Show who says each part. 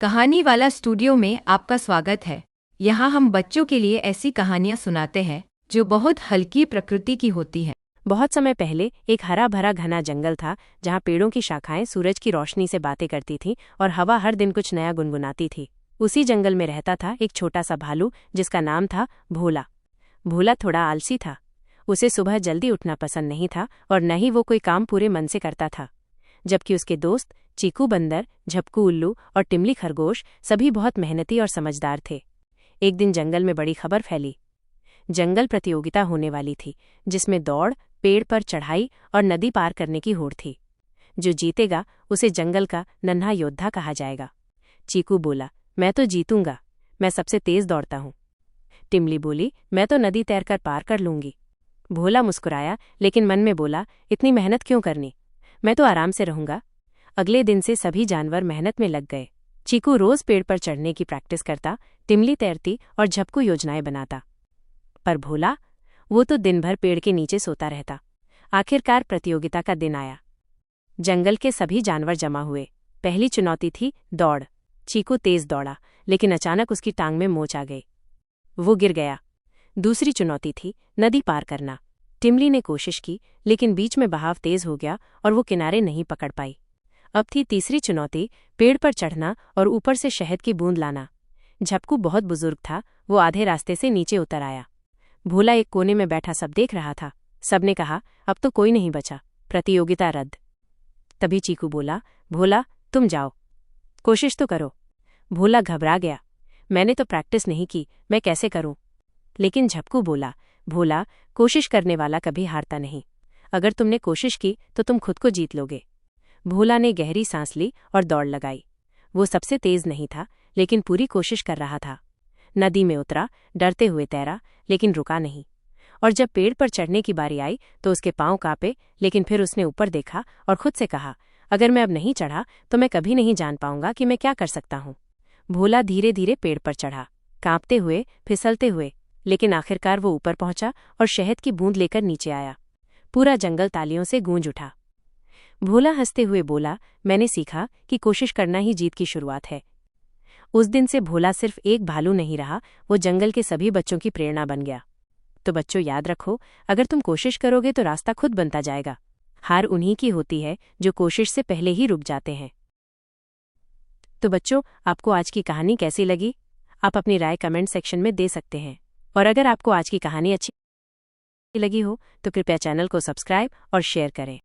Speaker 1: कहानी वाला स्टूडियो में आपका स्वागत है। यहाँ हम बच्चों के लिए ऐसी कहानियाँ सुनाते हैं जो बहुत हल्की प्रकृति की होती हैं।
Speaker 2: बहुत समय पहले एक हरा भरा घना जंगल था जहाँ पेड़ों की शाखाएं सूरज की रोशनी से बातें करती थीं और हवा हर दिन कुछ नया गुनगुनाती थी। उसी जंगल में रहता था एक छोटा सा भालू जिसका नाम था भोला। भोला थोड़ा आलसी था। उसे सुबह जल्दी उठना पसंद नहीं था और न ही वो कोई काम पूरे मन से करता था। जबकि उसके दोस्त चीकू बंदर, झपकू उल्लू और टिमली खरगोश सभी बहुत मेहनती और समझदार थे। एक दिन जंगल में बड़ी खबर फैली। जंगल प्रतियोगिता होने वाली थी जिसमें दौड़, पेड़ पर चढ़ाई और नदी पार करने की होड़ थी। जो जीतेगा उसे जंगल का नन्हा योद्धा कहा जाएगा। चीकू बोला, मैं तो जीतूंगा, मैं सबसे तेज दौड़ता हूँ। टिमली बोली, मैं तो नदी तैरकर पार कर लूंगी। भोला मुस्कुराया लेकिन मन में बोला, इतनी मेहनत क्यों करनी, मैं तो आराम से रहूंगा। अगले दिन से सभी जानवर मेहनत में लग गए। चीकू रोज पेड़ पर चढ़ने की प्रैक्टिस करता, टिमली तैरती और झपकू योजनाएं बनाता। पर भोला, वो तो दिन भर पेड़ के नीचे सोता रहता। आखिरकार प्रतियोगिता का दिन आया। जंगल के सभी जानवर जमा हुए। पहली चुनौती थी दौड़। चीकू तेज दौड़ा लेकिन अचानक उसकी टांग में मोच आ गई। वो गिर गया। दूसरी चुनौती थी नदी पार करना। टिमली ने कोशिश की लेकिन बीच में बहाव तेज हो गया और वो किनारे नहीं पकड़ पाई। अब थी तीसरी चुनौती, पेड़ पर चढ़ना और ऊपर से शहद की बूंद लाना। झपकू बहुत बुजुर्ग था, वो आधे रास्ते से नीचे उतर आया। भोला एक कोने में बैठा सब देख रहा था। सबने कहा, अब तो कोई नहीं बचा, प्रतियोगिता रद्द। तभी चीकू बोला, भोला तुम जाओ, कोशिश तो करो। भोला घबरा गया, मैंने तो प्रैक्टिस नहीं की, मैं कैसे करूं। लेकिन झपकू बोला, भोला कोशिश करने वाला कभी हारता नहीं, अगर तुमने कोशिश की तो तुम खुद को जीत लोगे। भोला ने गहरी सांस ली और दौड़ लगाई। वो सबसे तेज नहीं था लेकिन पूरी कोशिश कर रहा था। नदी में उतरा, डरते हुए तैरा लेकिन रुका नहीं। और जब पेड़ पर चढ़ने की बारी आई तो उसके पांव कांपे, लेकिन फिर उसने ऊपर देखा और खुद से कहा, अगर मैं अब नहीं चढ़ा तो मैं कभी नहीं जान पाऊंगा कि मैं क्या कर सकता हूँ। भोला धीरे धीरे पेड़ पर चढ़ा, कांपते हुए, फिसलते हुए, लेकिन आखिरकार वो ऊपर पहुंचा और शहद की बूंद लेकर नीचे आया। पूरा जंगल तालियों से गूंज उठा। भोला हंसते हुए बोला, मैंने सीखा कि कोशिश करना ही जीत की शुरुआत है। उस दिन से भोला सिर्फ एक भालू नहीं रहा, वो जंगल के सभी बच्चों की प्रेरणा बन गया। तो बच्चों याद रखो, अगर तुम कोशिश करोगे तो रास्ता खुद बनता जाएगा। हार उन्हीं की होती है जो कोशिश से पहले ही रुक जाते हैं। तो बच्चों, आपको आज की कहानी कैसी लगी? आप अपनी राय कमेंट सेक्शन में दे सकते हैं। और अगर आपको आज की कहानी अच्छी लगी हो तो कृपया चैनल को सब्सक्राइब और शेयर करें।